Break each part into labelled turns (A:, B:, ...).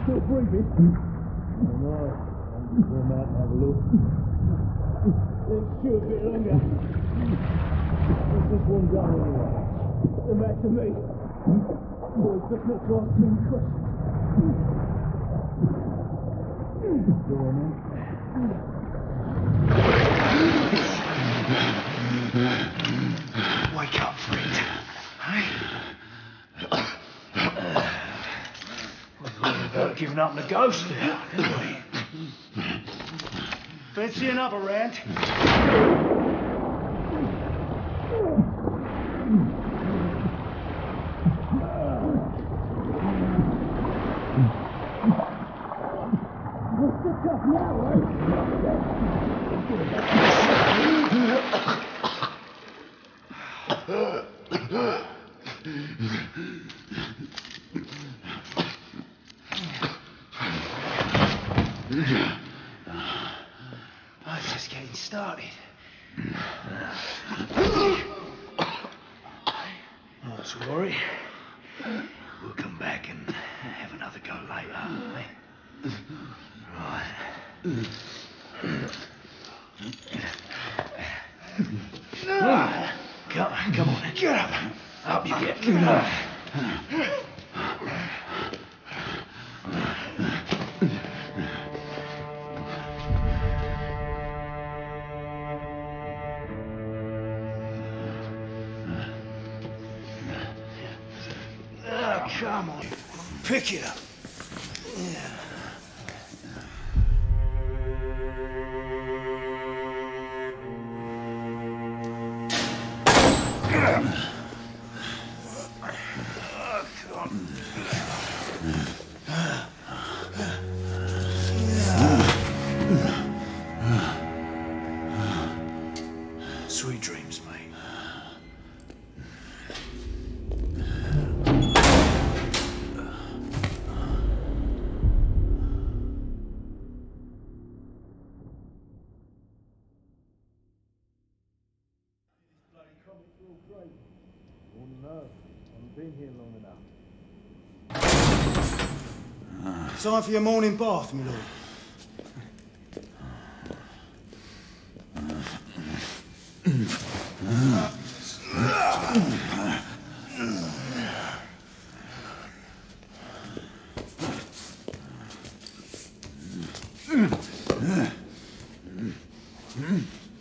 A: Still breathing? I don't know. I'm going out and have a look. Let's chew a bit longer. What's this one done anyway? Come back to me. Boys, best not to ask too many questions. Go on then.
B: Wake up, friend. Hey? About giving up the ghost there, didn't we? Fancy another round?
A: What's the tough now, eh?
B: Oh, it's just getting started. Not to worry. We'll come back and have another go later, eh? Right. Come on, get up. Up you get. Come on, pick it up. Yeah. Sweet dreams, mate.
A: Been here long enough.
B: Time for your morning bath, my lord.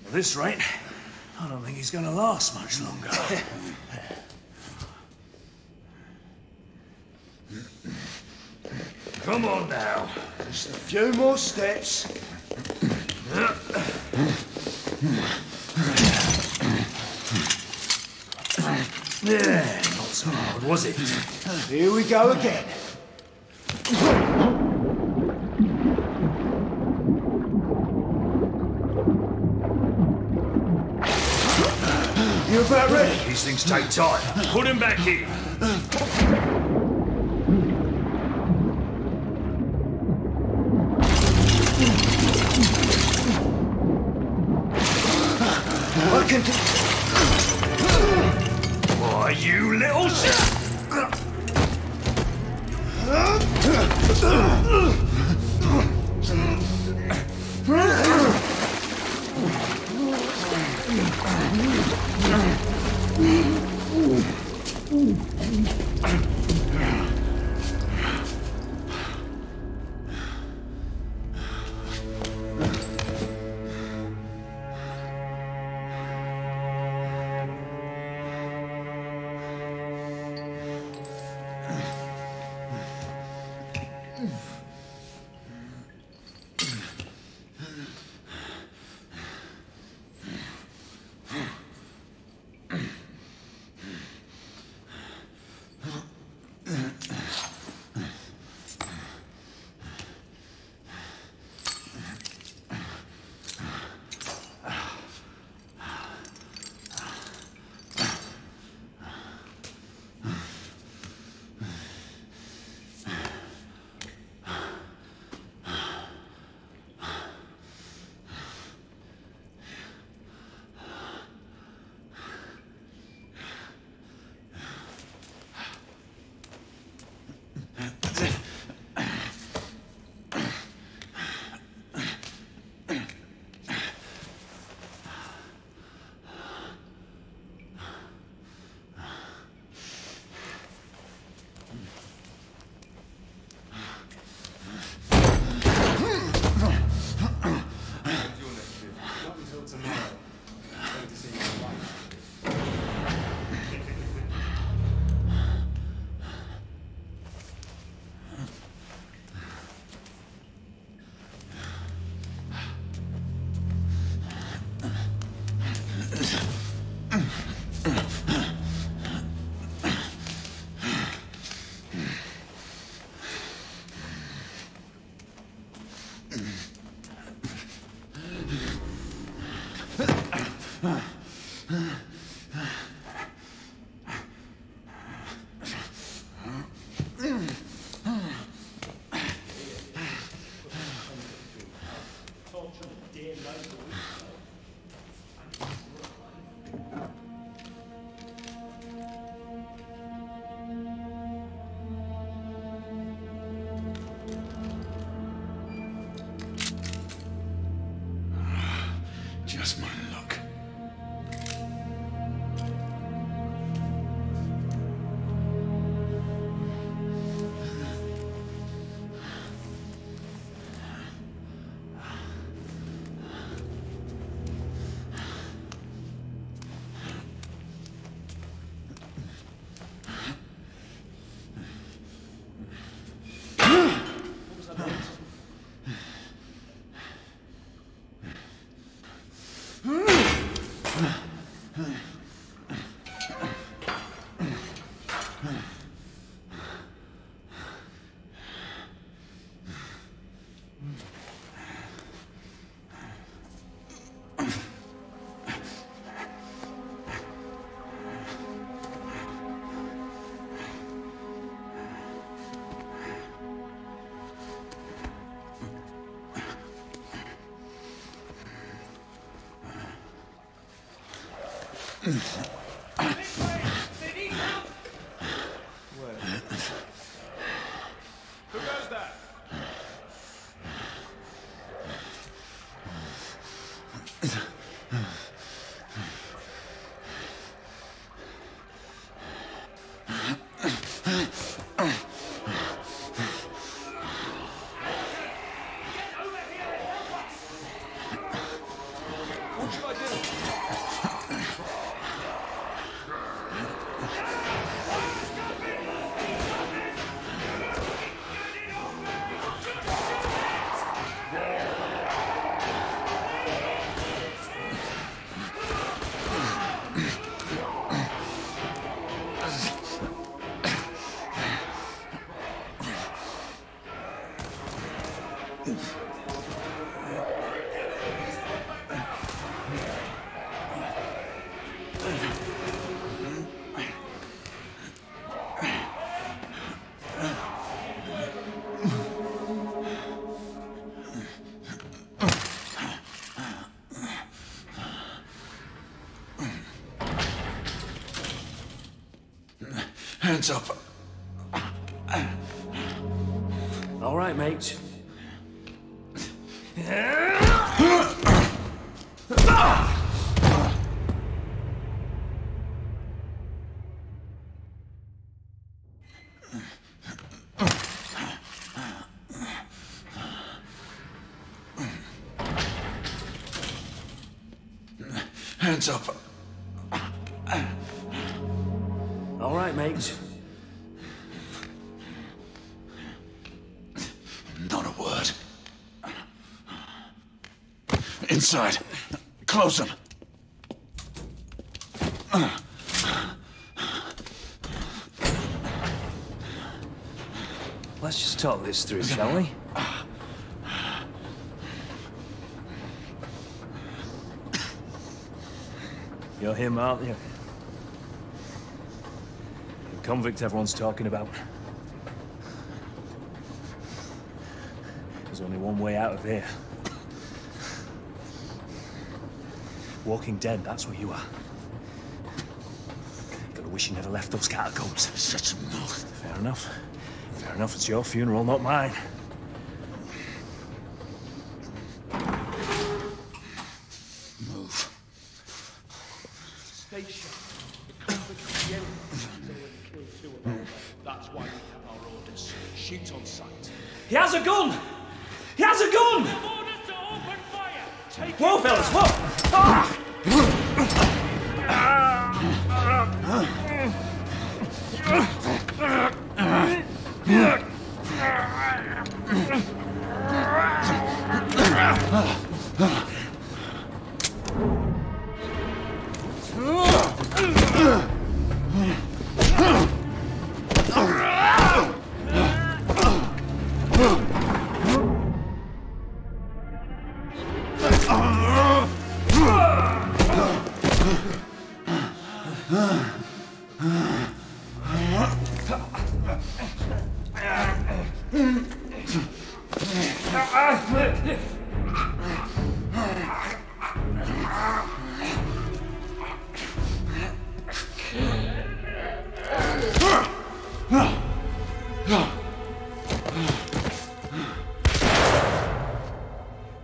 B: At this rate, I don't think he's going to last much longer. Come on now. Just a few more steps. Yeah, not so hard, was it? Here we go again. You about ready? These things take time. Put him back in. I can do... Why, you little shit!
C: till tomorrow. Going to see your wife.
B: Just my luck.
C: Who goes there? What should I do?
B: Hands up.
D: All right, mate.
B: Hands up.
D: All right, mate.
B: Not a word. Inside. Close them.
D: Let's just talk this through, shall we? You're him, aren't you? The convict everyone's talking about. There's only one way out of here. Walking dead, that's what you are. Gotta wish you never left those catacombs.
B: Such a mouth.
D: Fair enough. Fair enough, it's your funeral, not mine.
B: Move.
C: Station. The convict of the enemy. They were killed two of them. That's why we have our orders. Shoot on sight.
D: He has a gun! He has a gun!
C: Orders to open fire! Take
D: Whoa, fellas, whoa!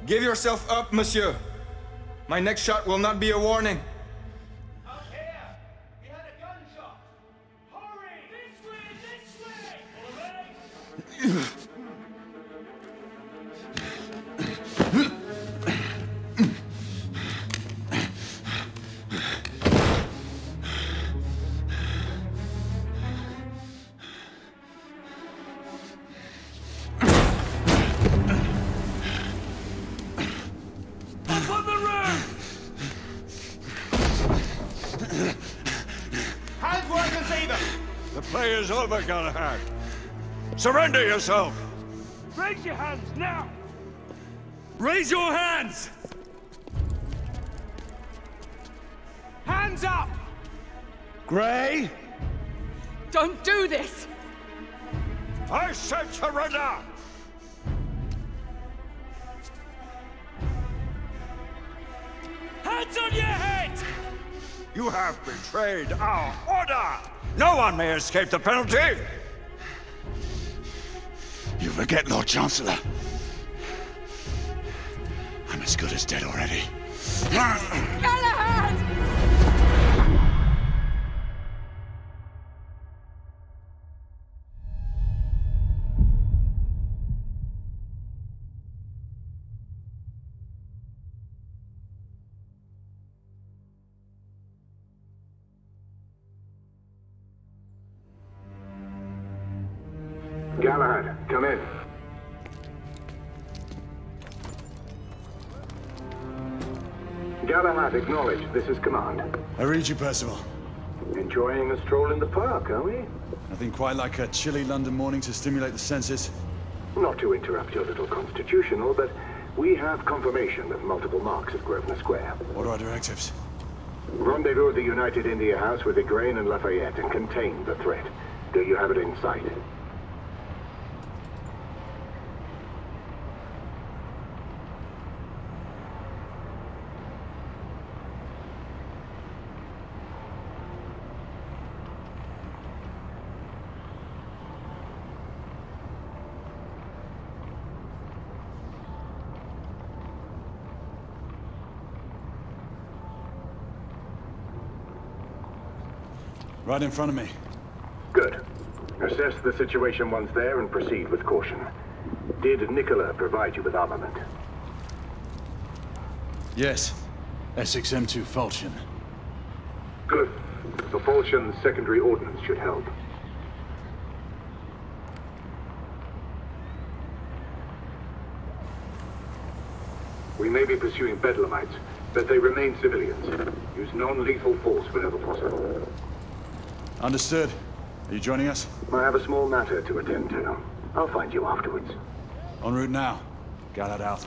E: Give yourself up, monsieur. My next shot will not be a warning.
C: Up here! We had a gunshot! Hurry! This way! This way!
B: The play is over, Galahad. Surrender yourself!
C: Raise your hands, now!
D: Raise your hands!
C: Hands up!
B: Grey,
F: Don't do this!
B: I said surrender!
C: Hands on your head!
B: You have betrayed our order! No one may escape the penalty! You forget, Lord Chancellor. I'm as good as dead already.
F: Galahad!
G: Galahad, come in. Galahad, acknowledge. This is command.
H: I read you, Percival.
G: Enjoying a stroll in the park, are we?
H: Nothing quite like a chilly London morning to stimulate the senses.
G: Not to interrupt your little constitutional, but we have confirmation of multiple marks at Grosvenor Square.
H: What are our directives?
G: Rendezvous at the United India House with Igraine and Lafayette and contain the threat. Do you have it in sight?
H: Right in front of me.
G: Good. Assess the situation once there and proceed with caution. Did Nicola provide you with armament?
H: Yes. Essex M2 Falchion.
G: Good. The Falchion's secondary ordnance should help. We may be pursuing Bedlamites, but they remain civilians. Use non-lethal force whenever possible.
H: Understood. Are you joining us?
G: I have a small matter to attend to. I'll find you afterwards.
H: En route now. Galahad out.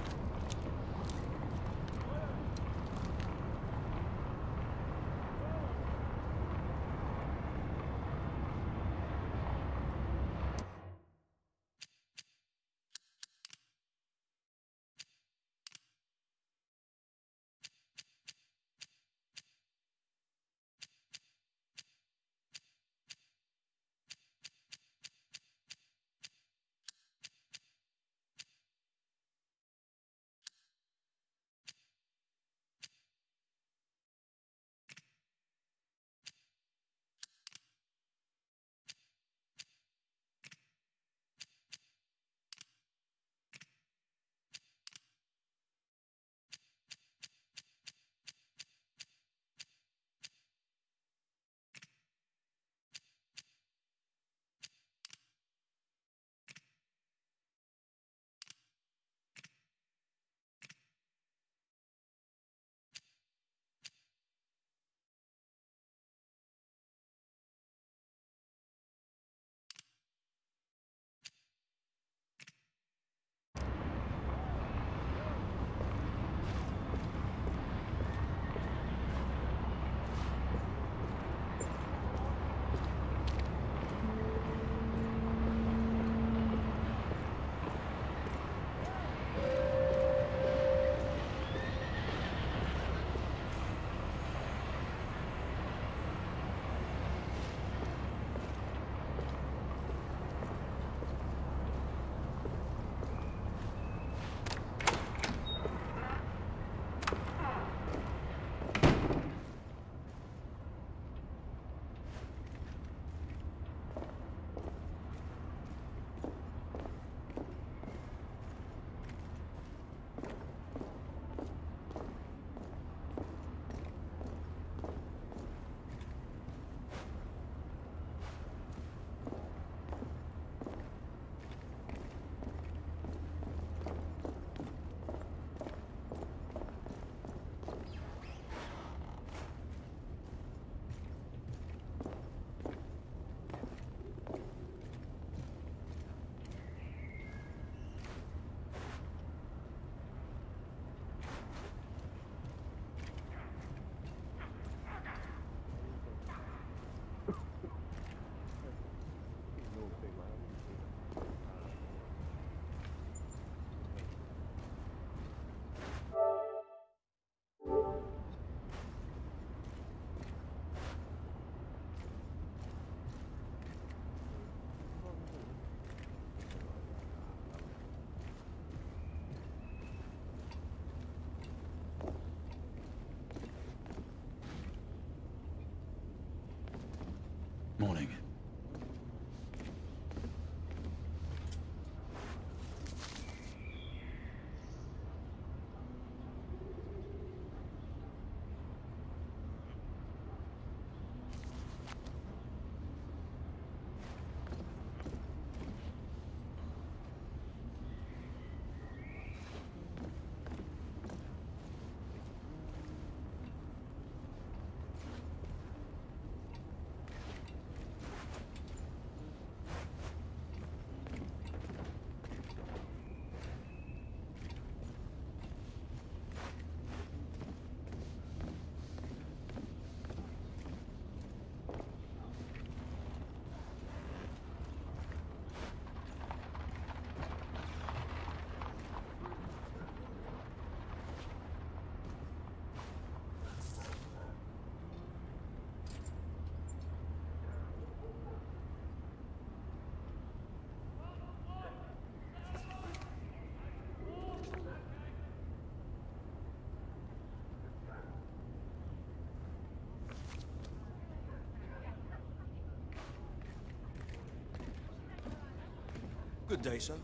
I: Good day, sir.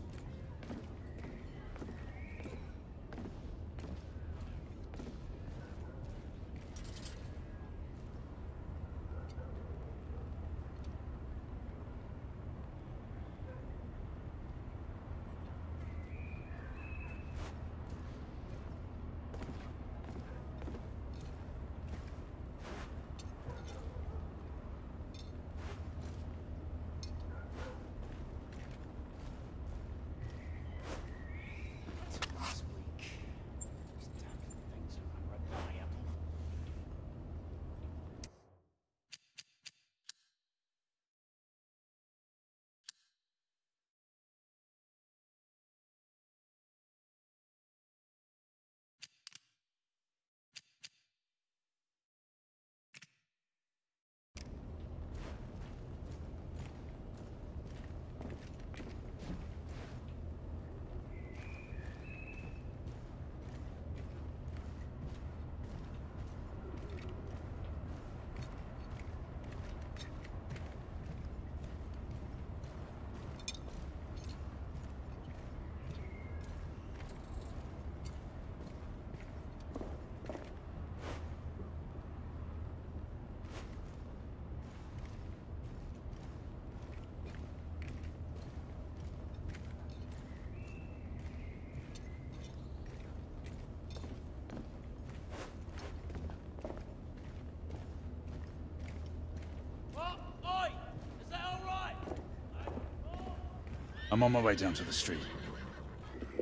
H: I'm on my way down to the street.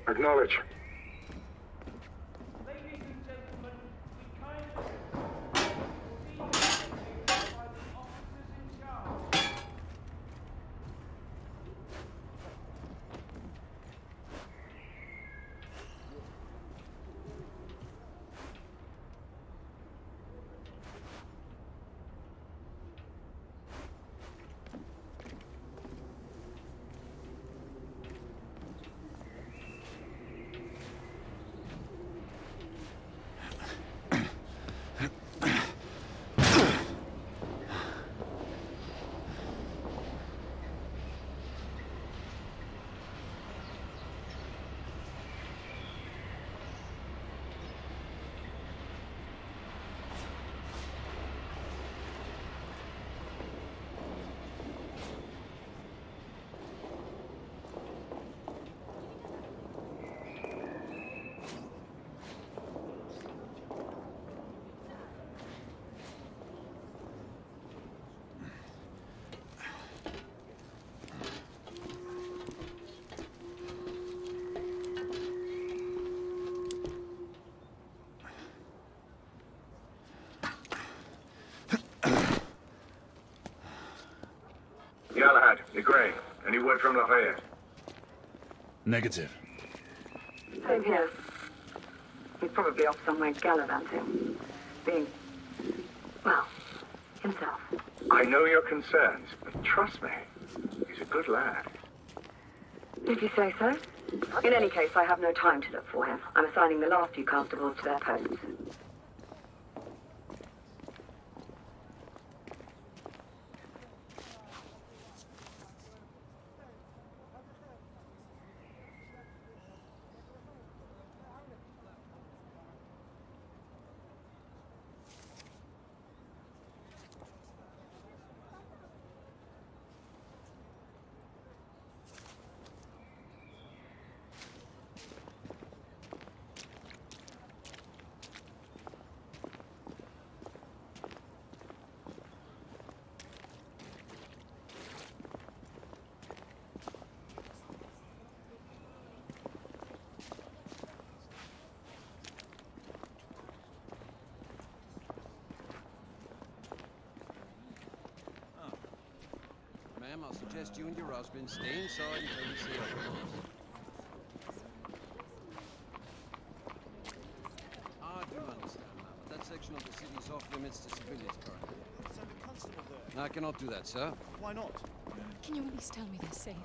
G: Acknowledge.
A: Ladies and gentlemen, we kindly will be dictated by the officers in charge.
G: Galahad, Igraine, any word from Lafayette?
H: Negative.
J: Same here. He's probably off somewhere gallivanting. Being, well, himself.
G: I know your concerns, but trust me, he's a good lad.
J: Did you say so? In any case, I have no time to look for him. I'm assigning the last few constables to their posts.
K: I'll suggest you and your husband stay inside until we see otherwise. I do understand that, but that section of the city is off limits to civilians currently.
I: Send a constable there.
K: I cannot do that, sir.
I: Why not?
F: Can you at least tell me they're safe?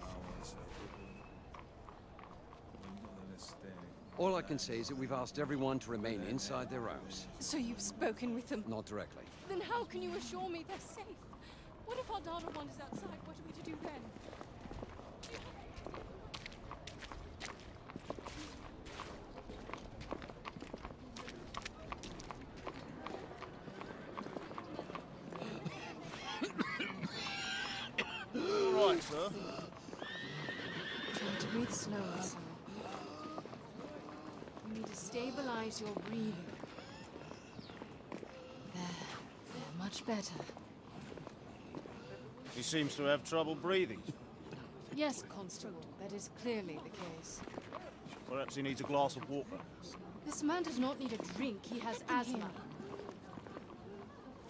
K: All I can say is that we've asked everyone to remain inside their house.
F: So you've spoken with them?
K: Not directly.
F: Then how can you assure me they're safe? What if our daughter wanders outside? What are we to do then? Try to breathe slower, sir. You need to stabilize your breathing. There, much better.
I: He seems to have trouble breathing.
F: Yes, Constable, that is clearly the case.
I: Perhaps he needs a glass of water.
F: This man does not need a drink, he has asthma.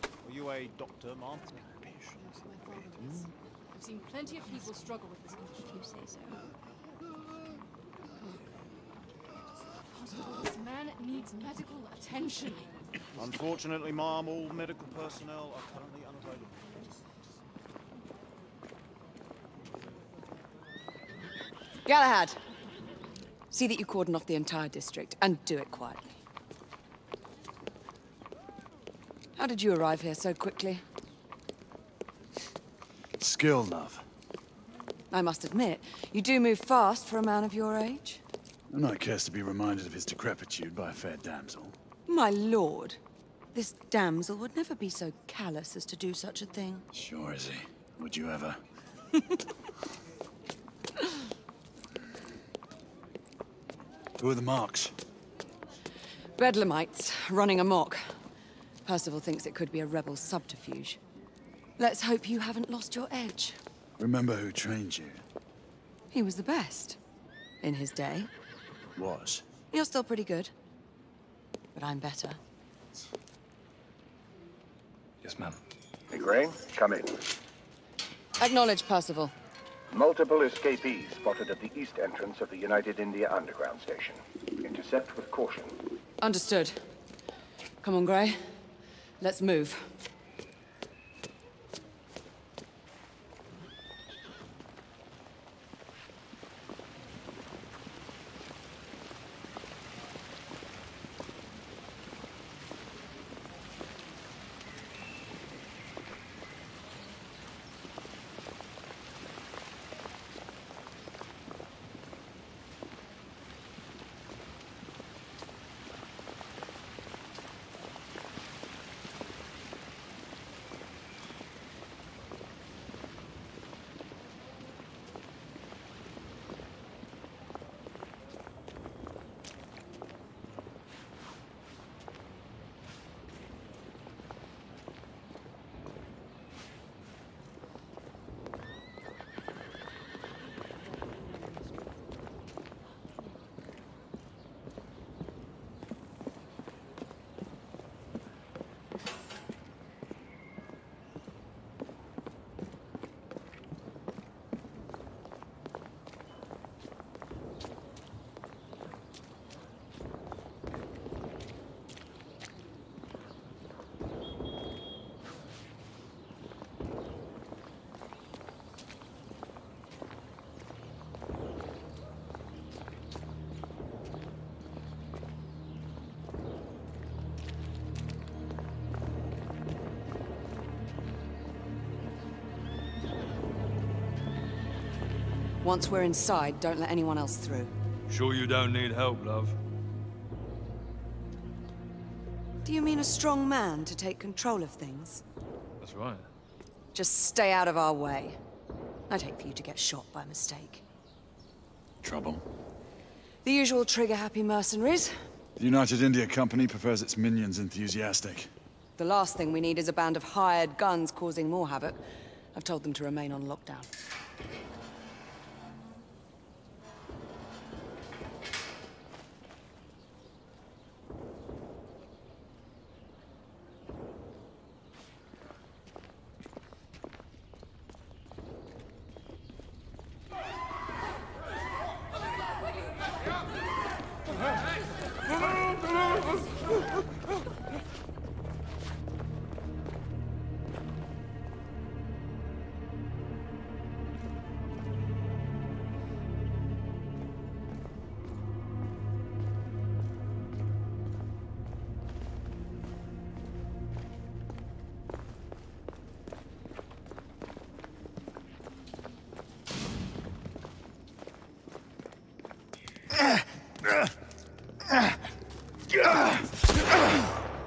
I: Are you a doctor, ma'am?
F: My father is. I've seen plenty of people struggle with this condition. You say so. Constable, this man needs medical attention.
I: Unfortunately, ma'am, all medical personnel are currently unavailable.
L: Galahad! See that you cordon off the entire district, and do it quietly. How did you arrive here so quickly?
H: Skill, love.
L: I must admit, you do move fast for a man of your age.
H: A knight cares to be reminded of his decrepitude by a fair damsel.
L: My lord, this damsel would never be so callous as to do such a thing.
H: Sure is he. Would you ever? Who are the marks?
L: Bedlamites, running amok. Percival thinks it could be a rebel subterfuge. Let's hope you haven't lost your edge.
H: Remember who trained you?
L: He was the best. In his day.
H: Was.
L: You're still pretty good. But I'm better.
G: Yes, ma'am. Igraine, come in.
L: Acknowledge, Percival.
G: Multiple escapees spotted at the east entrance of the United India Underground Station. Intercept with caution.
L: Understood. Come on, Grey. Let's move. Once we're inside, don't let anyone else through.
D: Sure you don't need help, love?
L: Do you mean a strong man to take control of things?
D: That's right.
L: Just stay out of our way. I'd hate for you to get shot by mistake.
H: Trouble?
L: The usual trigger-happy mercenaries.
H: The United India Company prefers its minions enthusiastic.
L: The last thing we need is a band of hired guns causing more havoc. I've told them to remain on lockdown.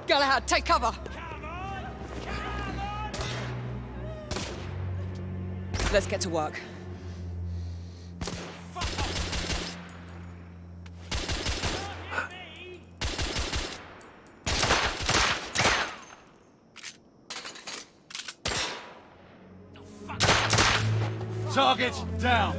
L: Galahad, take cover! Let's get to work.
H: Target down.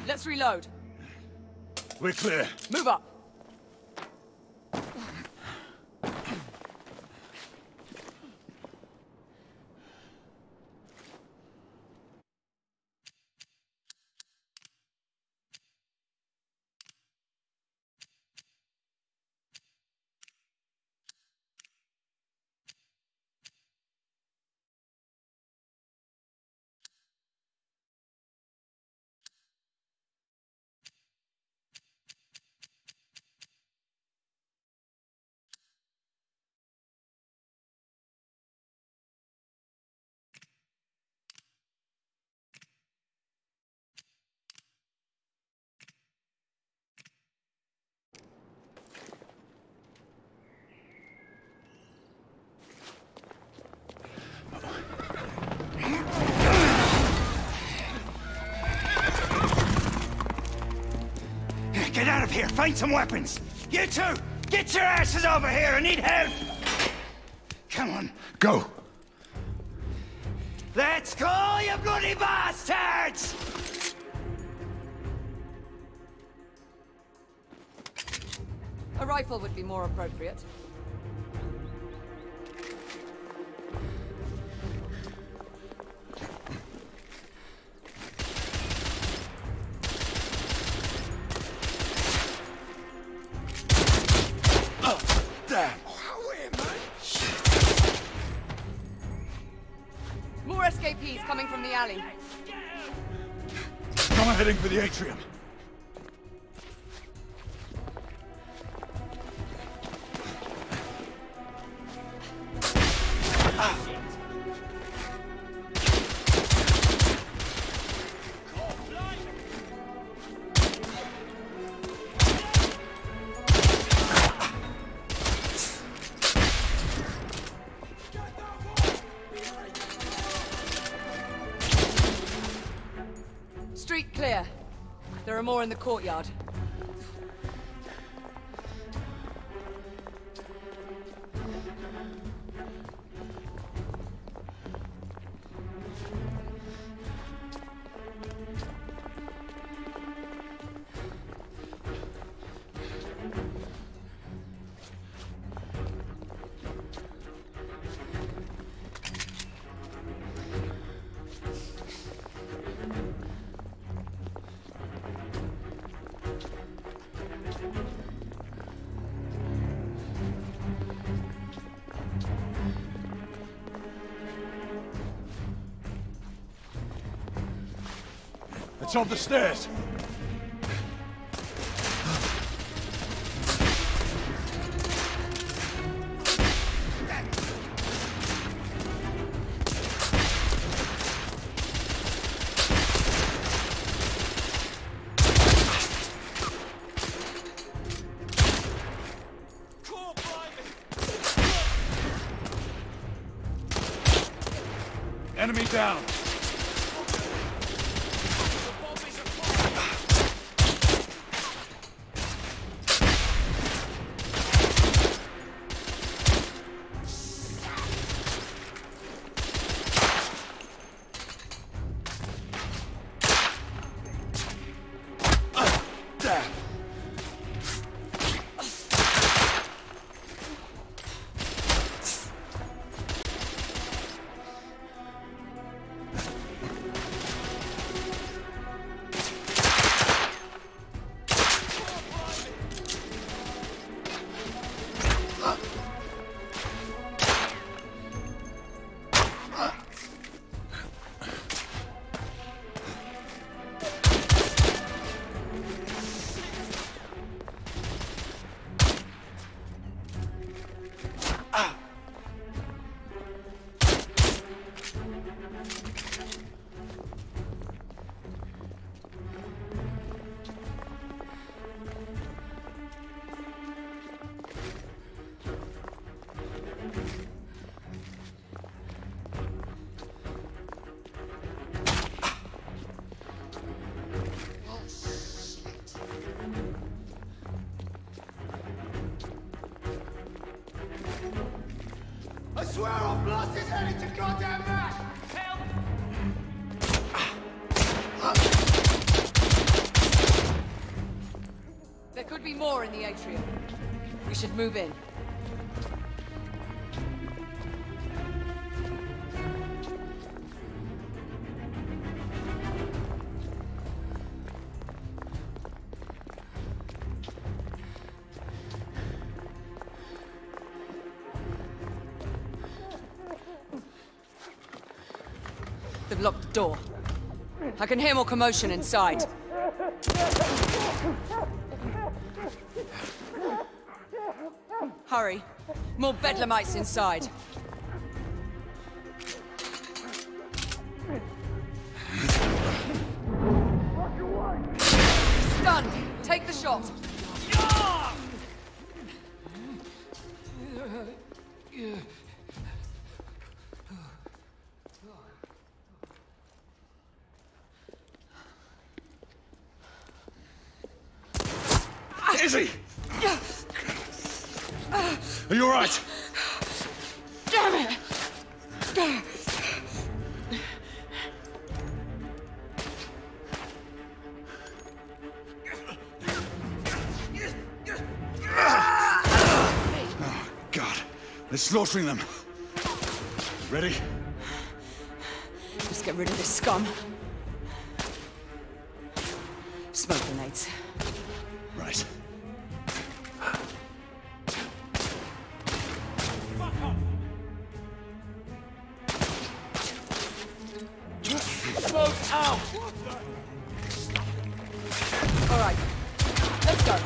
L: Let's reload.
H: We're clear.
L: Move up.
B: Get out of here! Find some weapons! You two! Get your asses over here! I need help! Come on, go! Let's go, you bloody bastards!
L: A rifle would be more appropriate. More escapees coming from the alley.
H: Come on, heading for the atrium.
L: Street clear. There are more in the courtyard.
H: It's on the stairs. Enemy down.
A: swear I'll blast his head into goddamn mash! Help!
L: There could be more in the atrium. We should move in. They've locked the door. I can hear more commotion inside. Hurry. More bedlamites inside. Stunned! Take the shot!
H: Is he? Are you all right?
L: Damn it!
H: Oh, God. They're slaughtering them. Ready?
L: Just get rid of this scum. Smoke grenades.
H: Right.
A: Smoke out!
L: All right. Let's go.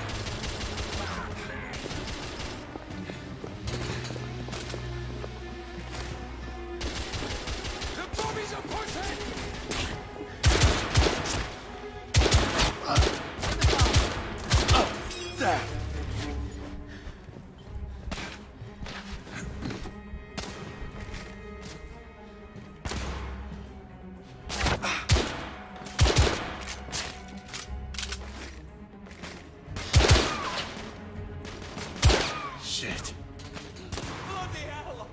A: The Tommies are pushing!
H: There. Shit.
A: Bloody hell!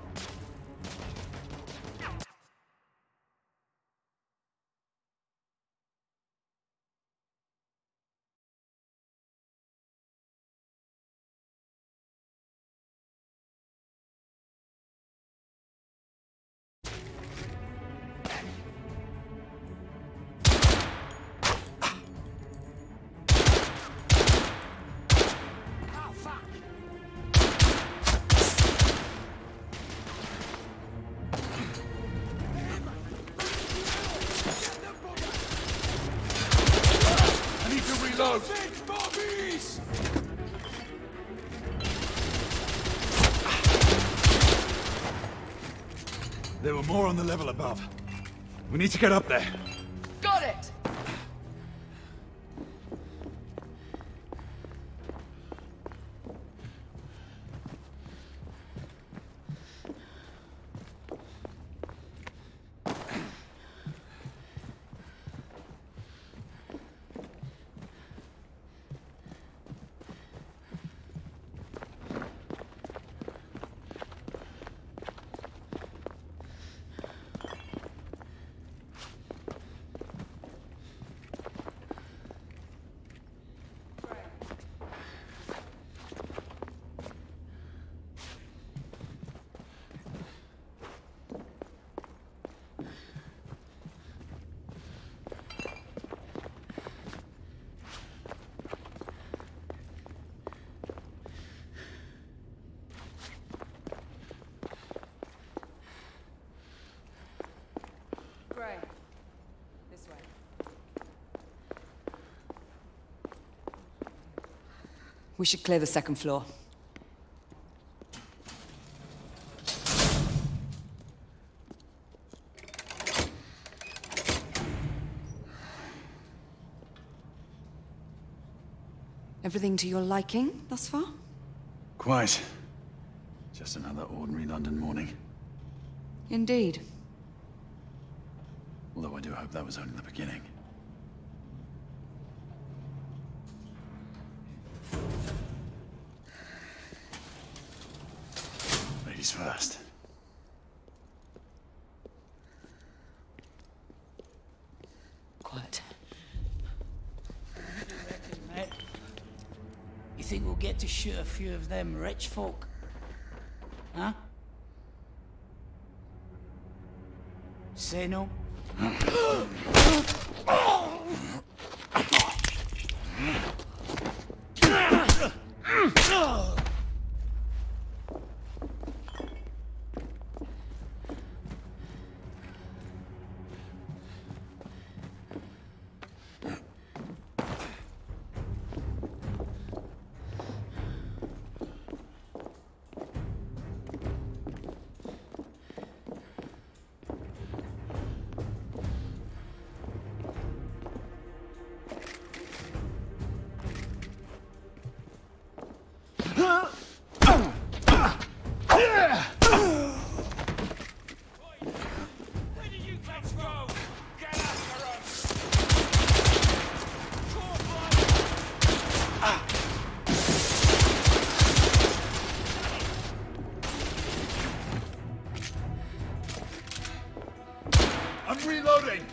H: I need to reload.
A: Bobbies!
H: There were more on the level above. We need to get up there.
L: Got it! Gray. This way. We should clear the second floor. Everything to your liking thus far?
H: Quite. Just another ordinary London morning.
L: Indeed.
H: Although I do hope that was only the beginning. Ladies first.
L: quiet.
M: What do you reckon, mate? You think we'll get to shoot a few of them rich folk? Huh? Say no?
H: I'm reloading!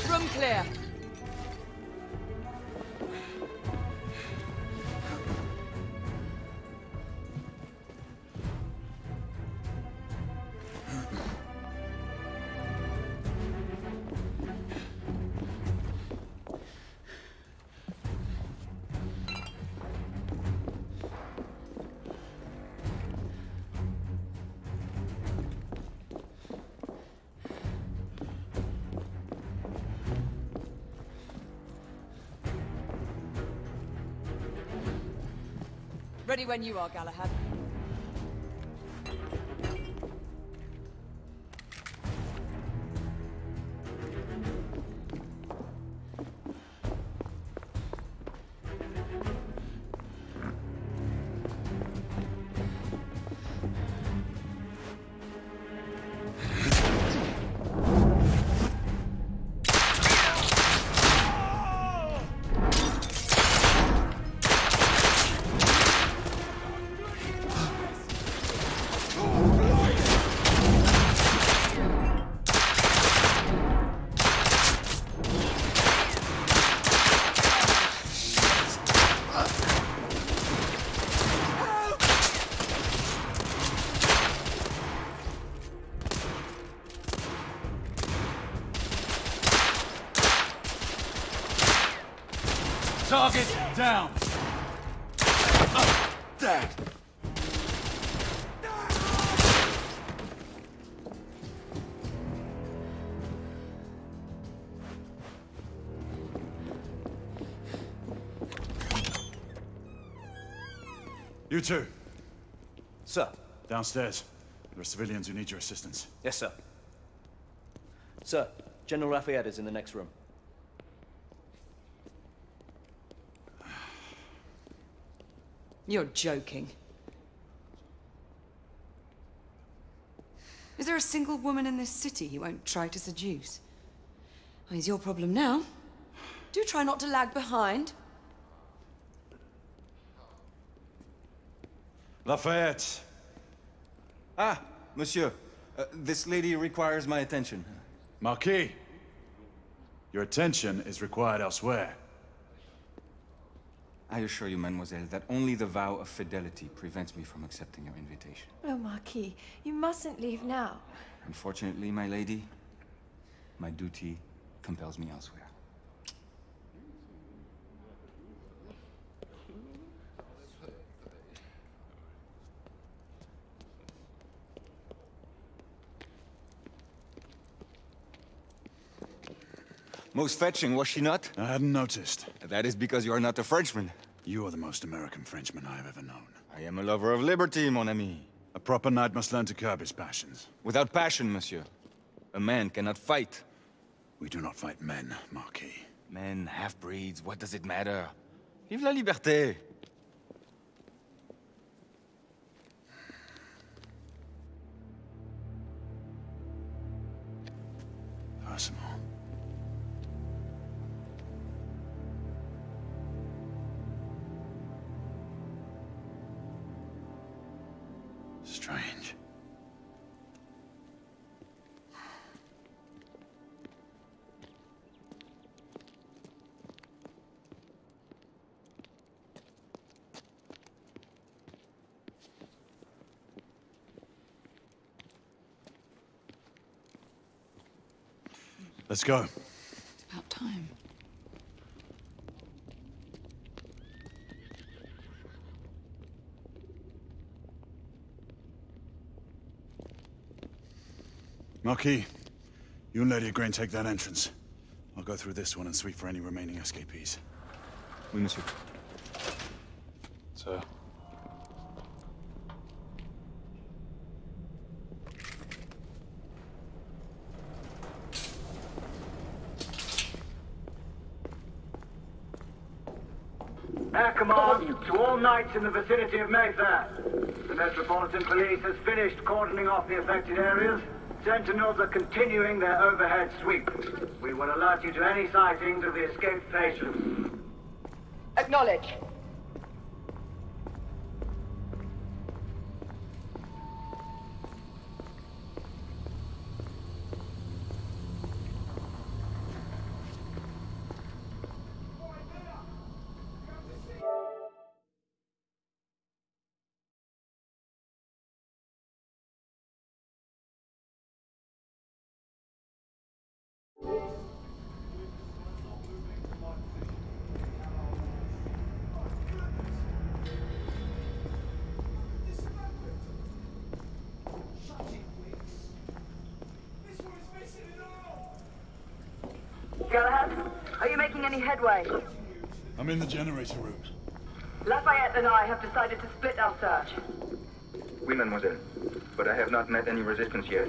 L: Room clear. Ready when you are, Galahad.
H: Target down! Dead! You two.
N: Sir.
H: Downstairs. There are civilians who need your assistance.
N: Yes, sir. Sir, General Lafayette is in the next room.
L: You're joking. Is there a single woman in this city he won't try to seduce? Well, he's your problem now. Do try not to lag behind.
E: Lafayette. Ah, monsieur. This lady requires my attention.
H: Marquis, your attention is required elsewhere.
E: I assure you, mademoiselle, that only the vow of fidelity prevents me from accepting your invitation.
O: Oh, Marquis, you mustn't leave now.
E: Unfortunately, my lady, my duty compels me elsewhere. Most fetching, was she not?
H: I hadn't noticed.
E: That is because you are not a Frenchman.
H: You are the most American Frenchman I have ever known.
E: I am a lover of liberty, mon ami.
H: A proper knight must learn to curb his passions.
E: Without passion, monsieur, a man cannot fight.
H: We do not fight men, Marquis.
E: Men, half-breeds, what does it matter? Vive la liberté!
H: Percival. Strange. Let's go.
L: It's about time.
H: Marquis, you and Lady Igraine take that entrance. I'll go through this one and sweep for any remaining escapees.
E: Oui, monsieur.
H: Sir.
G: Air command to all knights in the vicinity of Mayfair. The Metropolitan Police has finished cordoning off the affected areas. Sentinels are continuing their overhead sweep. We will alert you to any sightings of the escaped patients.
J: Acknowledge. Galahad, are you making any headway?
H: I'm in the generator room.
J: Lafayette and I have decided to split our search.
E: Oui, mademoiselle. But I have not met any resistance yet.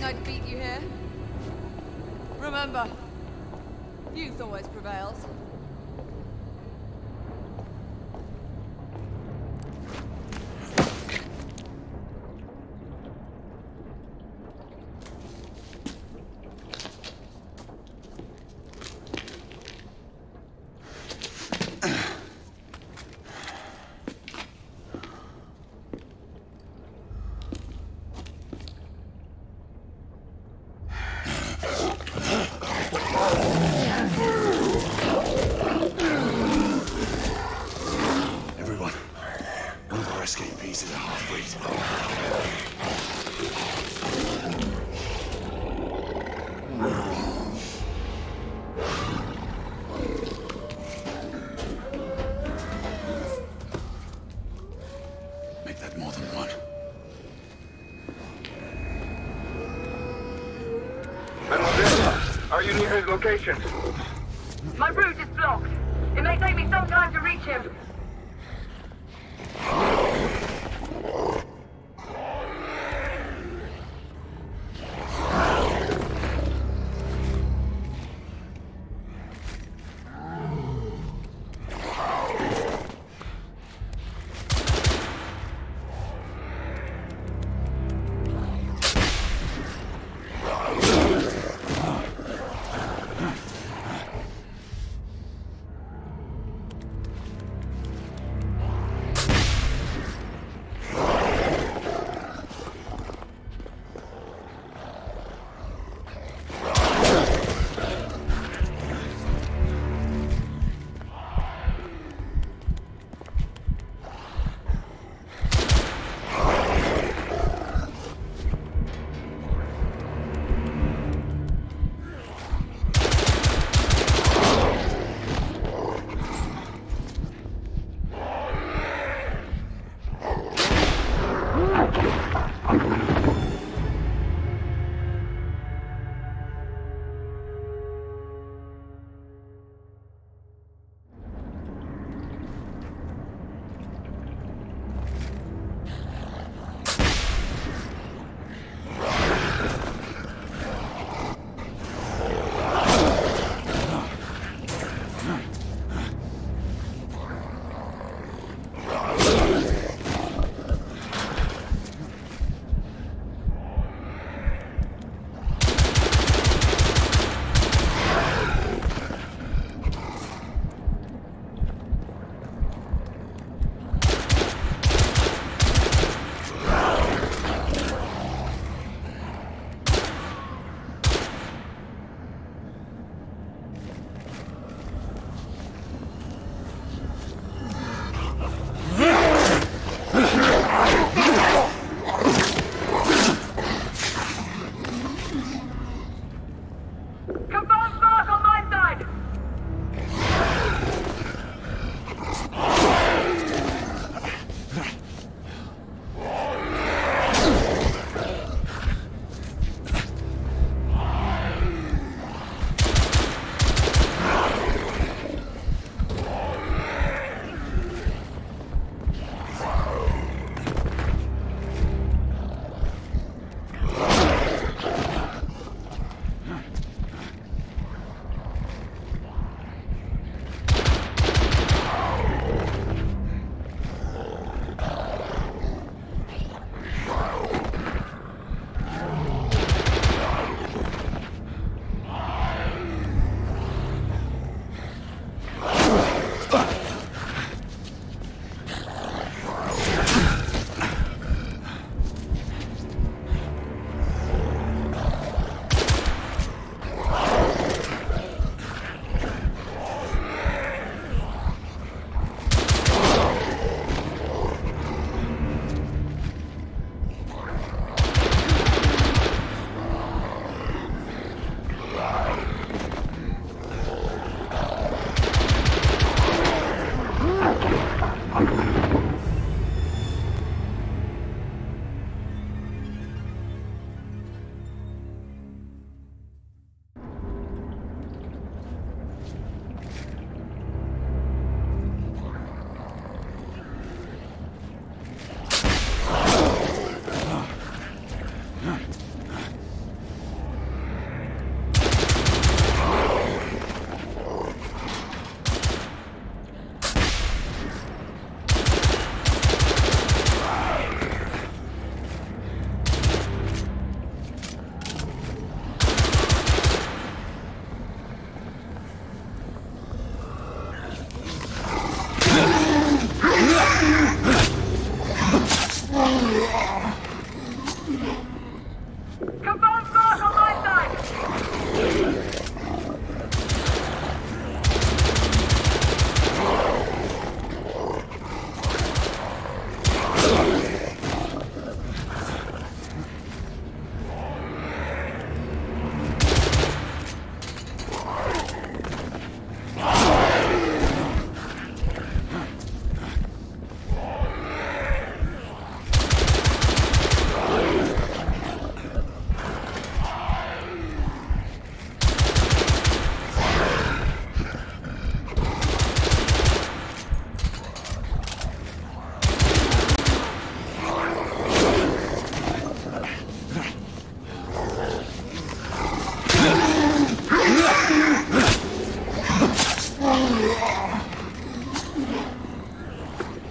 L: I'd beat you here. Remember, youth always prevails.
G: location.
J: My route is blocked. It may take me some time to reach him.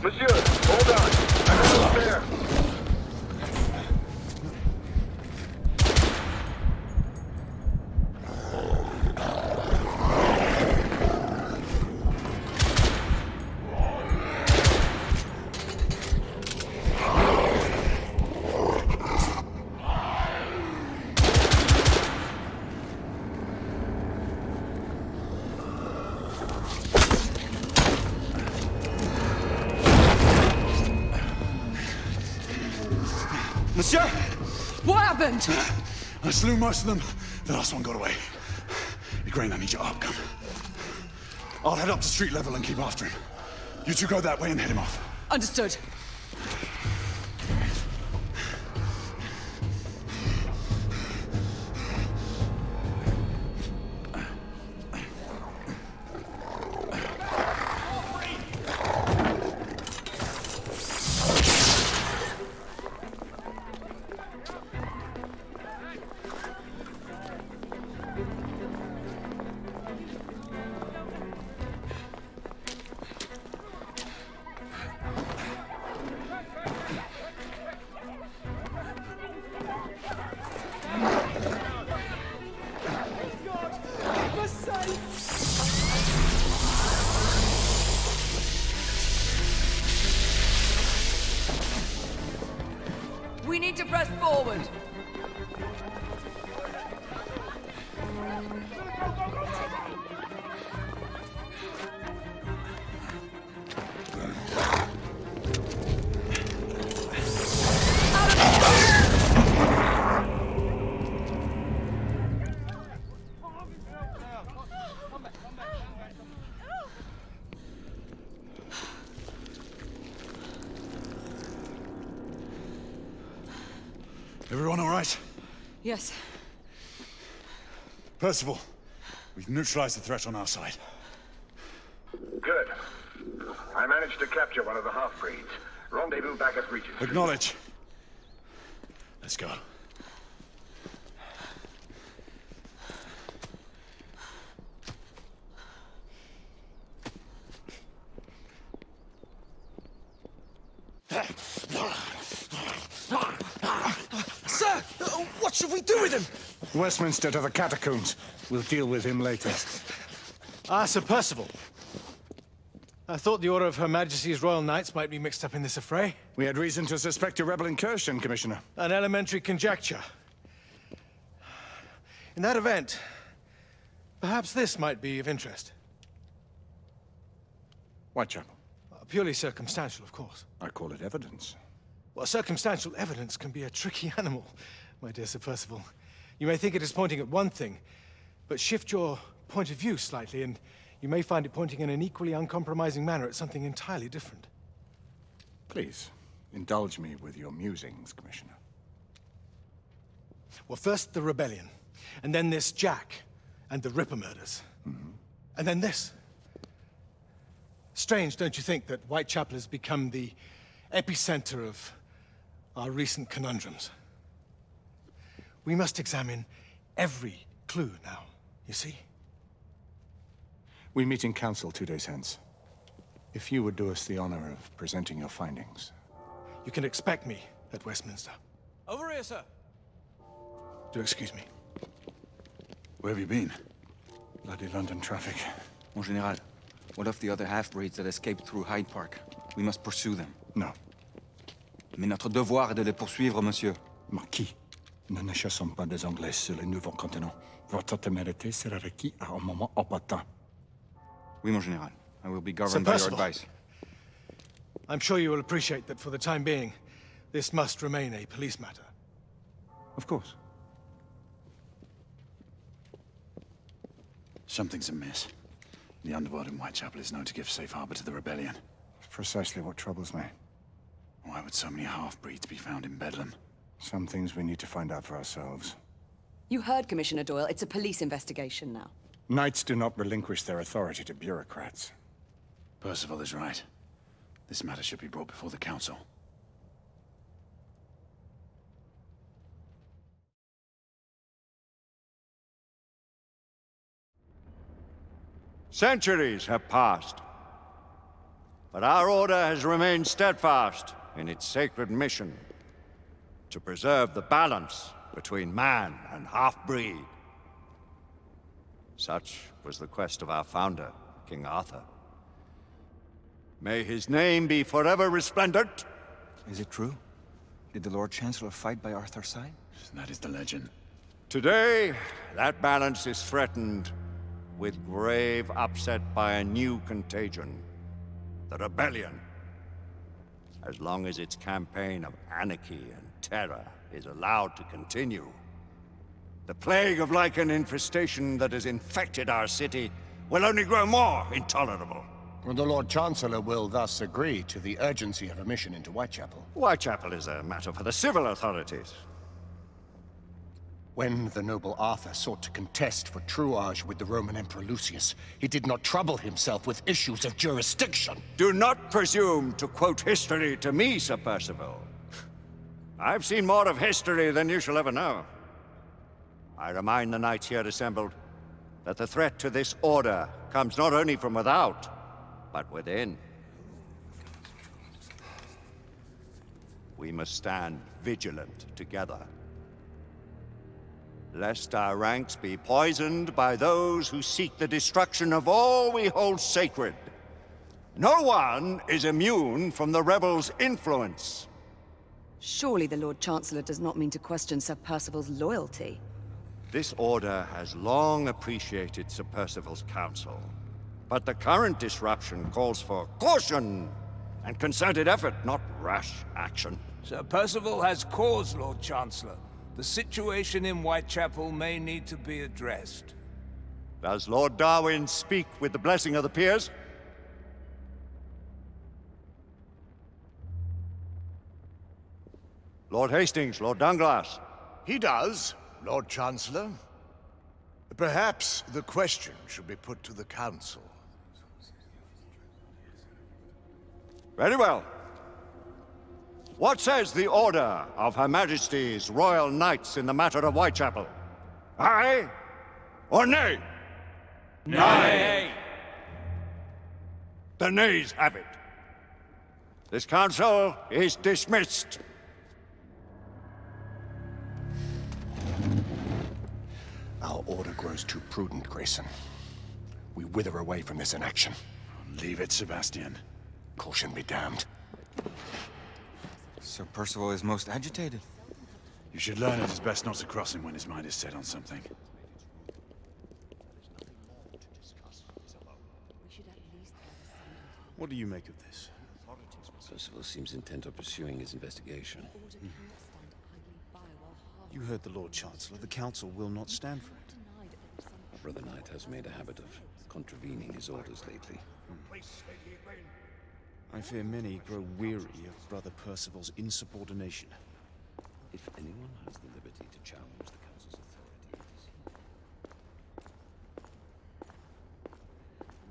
G: Monsieur, hold on. I'm almost there.
H: Monsieur!
L: What happened?
H: I slew most of them. The last one got away. Igraine, I need your arc gun. I'll head up to street level and keep after him. You two go that way and head him off.
L: Understood. We need to press forward.
H: Everyone all right?
L: Yes.
H: Percival, we've neutralized the threat on our side.
G: Good. I managed to capture one of the half-breeds. Rendezvous back at Regent.
H: Acknowledge. Let's go.
P: Sir! What should we do with him?
Q: Westminster to the catacombs. We'll deal with him later.
P: Ah, Sir Percival. I thought the Order of Her Majesty's Royal Knights might be mixed up in this affray.
Q: We had reason to suspect a rebel incursion, Commissioner.
P: An elementary conjecture. In that event, perhaps this might be of interest.
Q: Whitechapel.
P: Purely circumstantial, of course.
Q: I call it evidence.
P: Well, circumstantial evidence can be a tricky animal, my dear Sir Percival. You may think it is pointing at one thing, but shift your point of view slightly, and you may find it pointing in an equally uncompromising manner at something entirely different.
Q: Please, indulge me with your musings, Commissioner.
P: Well, first the rebellion, and then this Jack, and the Ripper murders. And then this. Strange, don't you think, that Whitechapel has become the epicenter of our recent conundrums? We must examine every clue now, you see?
Q: We meet in council 2 days hence. If you would do us the honor of presenting your findings.
P: You can expect me at Westminster.
K: Over here, sir.
P: Do excuse me.
H: Where have you been?
Q: Bloody London traffic.
E: Mon Général, what of the other half-breeds that escaped through Hyde Park? We must pursue them.
Q: No.
E: Mais notre devoir est de les poursuivre, monsieur.
Q: Marquis, nous ne chassons pas des Anglais sur le nouveau continent. Votre témérité sera requise à un moment opportun.
E: Oui, mon Général. I will be governed by your advice.
P: I'm sure you will appreciate that for the time being, this must remain a police matter.
Q: Of course.
H: Something's amiss. The underworld in Whitechapel is known to give safe harbor to the rebellion.
Q: Precisely what troubles me.
H: Why would so many half-breeds be found in Bedlam?
Q: Some things we need to find out for ourselves.
L: You heard, Commissioner Doyle. It's a police investigation now.
Q: Knights do not relinquish their authority to bureaucrats.
H: Percival is right. This matter should be brought before the council.
R: Centuries have passed. But our order has remained steadfast in its sacred mission to preserve the balance between man and half-breed. Such was the quest of our founder, King Arthur. May his name be forever resplendent.
E: Is it true? Did the Lord Chancellor fight by Arthur's side?
H: That is the legend.
R: Today, that balance is threatened with grave upset by a new contagion. The rebellion. As long as its campaign of anarchy and terror is allowed to continue, the plague of Lycan infestation that has infected our city will only grow more intolerable.
S: And the Lord Chancellor will thus agree to the urgency of a mission into Whitechapel.
R: Whitechapel is a matter for the civil authorities.
S: When the noble Arthur sought to contest for truage with the Roman Emperor Lucius, he did not trouble himself with issues of jurisdiction.
R: Do not presume to quote history to me, Sir Percival. I've seen more of history than you shall ever know. I remind the knights here assembled that the threat to this order comes not only from without, but within. We must stand vigilant together, lest our ranks be poisoned by those who seek the destruction of all we hold sacred. No one is immune from the rebels' influence.
L: Surely the Lord Chancellor does not mean to question Sir Percival's loyalty.
R: This order has long appreciated Sir Percival's counsel, but the current disruption calls for caution and concerted effort, not rash action.
T: Sir Percival has cause, Lord Chancellor. The situation in Whitechapel may need to be addressed.
R: Does Lord Darwin speak with the blessing of the peers? Lord Hastings, Lord Dunglass.
U: He does, Lord Chancellor. Perhaps the question should be put to the Council.
R: Very well. What says the Order of Her Majesty's Royal Knights in the matter of Whitechapel? Aye or nay?
T: Nay!
R: The nays have it. This council is dismissed.
S: Our order grows too prudent, Grayson. We wither away from this inaction.
H: Leave it, Sebastian.
S: Caution be damned.
E: Sir Percival is most agitated.
H: You should learn it is best not to cross him when his mind is set on something.
I: What do you make of this?
K: Percival seems intent on pursuing his investigation.
I: You heard the Lord Chancellor. The Council will not stand for it.
K: Our brother knight has made a habit of contravening his orders lately.
I: I fear many grow weary of Brother Percival's insubordination.
K: If anyone has the liberty to challenge the Council's authorities...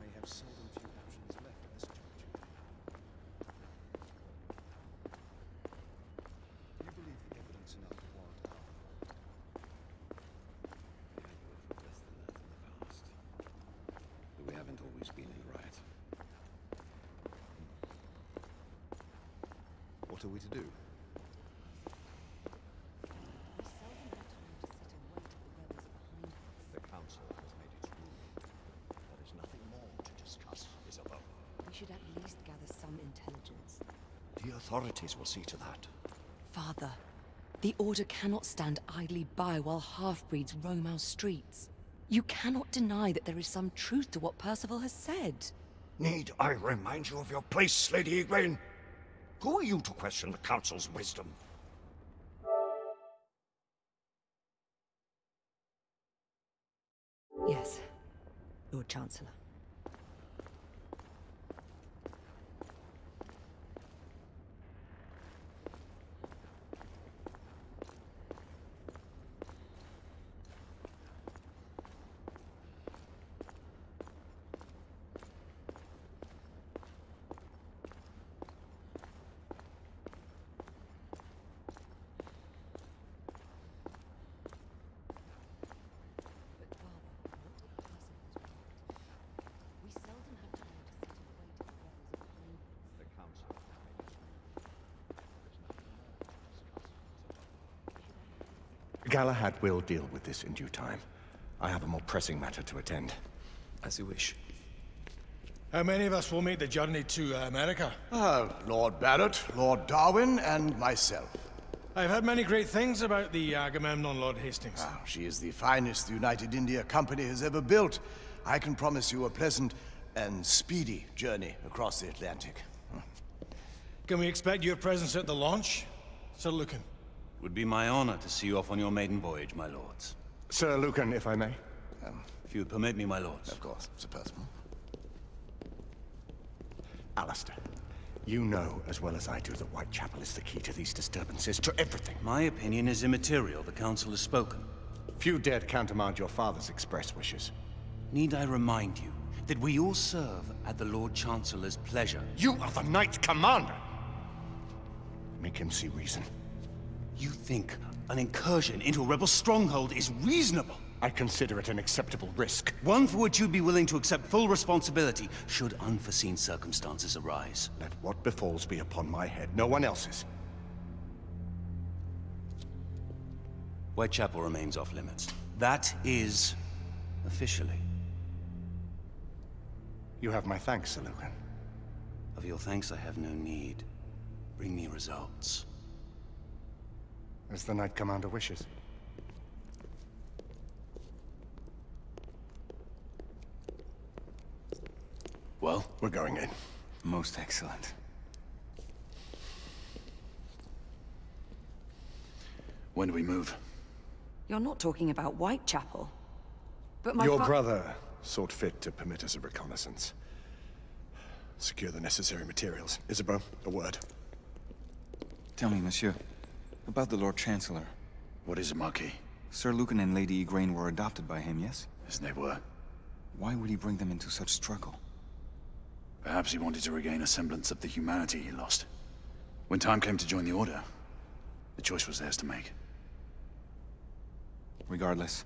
I: may have seldom few options left in this juncture. Do you believe the evidence enough to warrant our...
K: We have worked for less than that in the past. But we haven't always been in the right.
I: What are we to do?
B: The Council has made its ruling. There is nothing more to discuss, Isabel.
L: We should at least gather some intelligence.
B: The authorities will see to that.
L: Father, the Order cannot stand idly by while half-breeds roam our streets. You cannot deny that there is some truth to what Percival has said.
B: Need I remind you of your place, Lady Igraine? Who are you to question the Council's wisdom?
L: Yes, Lord Chancellor.
S: Galahad will deal with this in due time. I have a more pressing matter to attend.
E: As you wish.
P: How many of us will make the journey to America?
U: Lord Barrett, Lord Darwin, and myself.
P: I've heard many great things about the Agamemnon, Lord Hastings.
U: She is the finest the United India Company has ever built. I can promise you a pleasant and speedy journey across the Atlantic.
P: Can we expect your presence at the launch, Sir Lucan?
B: It would be my honor to see you off on your maiden voyage, my lords.
S: Sir Lucan, if I may.
B: If you would permit me, my lords.
U: Of course, Sir Percival.
S: Alistair, you know as well as I do that Whitechapel is the key to these disturbances, to everything.
B: My opinion is immaterial. The council has spoken.
S: Few dared countermand your father's express wishes.
B: Need I remind you that we all serve at the Lord Chancellor's pleasure?
S: You are the Knight Commander! Make him see reason.
B: You think an incursion into a rebel stronghold is reasonable?
S: I consider it an acceptable risk.
B: One for which you'd be willing to accept full responsibility should unforeseen circumstances arise.
S: Let what befalls be upon my head, no one else's.
B: Whitechapel remains off limits. That is officially.
S: You have my thanks, Sir Lucan.
B: Of your thanks I have no need. Bring me results.
S: As the Knight Commander wishes.
H: Well,
S: we're going in.
E: Most excellent.
H: When do we move?
L: You're not talking about Whitechapel. But my
S: Your brother sought fit to permit us a reconnaissance. Secure the necessary materials. Isabeau, a word.
E: Tell me, monsieur, about the Lord Chancellor.
H: What is it, Marquis?
E: Sir Lucan and Lady Igraine were adopted by him, yes?
H: Yes, they were.
E: Why would he bring them into such struggle?
H: Perhaps he wanted to regain a semblance of the humanity he lost. When time came to join the Order, the choice was theirs to make.
E: Regardless,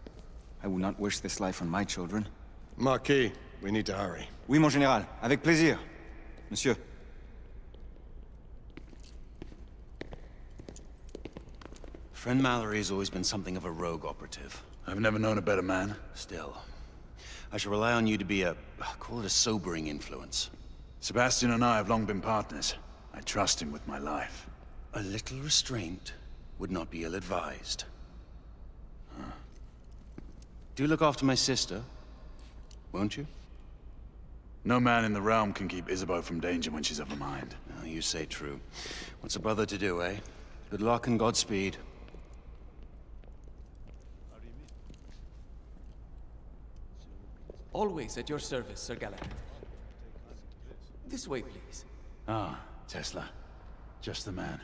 E: I would not wish this life on my children.
S: Marquis, we need to hurry.
E: Oui, mon général. Avec plaisir. Monsieur.
B: Friend Mallory has always been something of a rogue operative.
H: I've never known a better man.
B: Still, I shall rely on you to be call it a sobering influence.
H: Sebastian and I have long been partners. I trust him with my life.
B: A little restraint would not be ill-advised. Do look after my sister, won't you?
H: No man in the realm can keep Isabeau from danger when she's of a mind.
B: Oh, you say true. What's a brother to do, eh? Good luck and Godspeed.
C: Always at your service, Sir Galahad. This way, please.
H: Ah, Tesla. Just the man.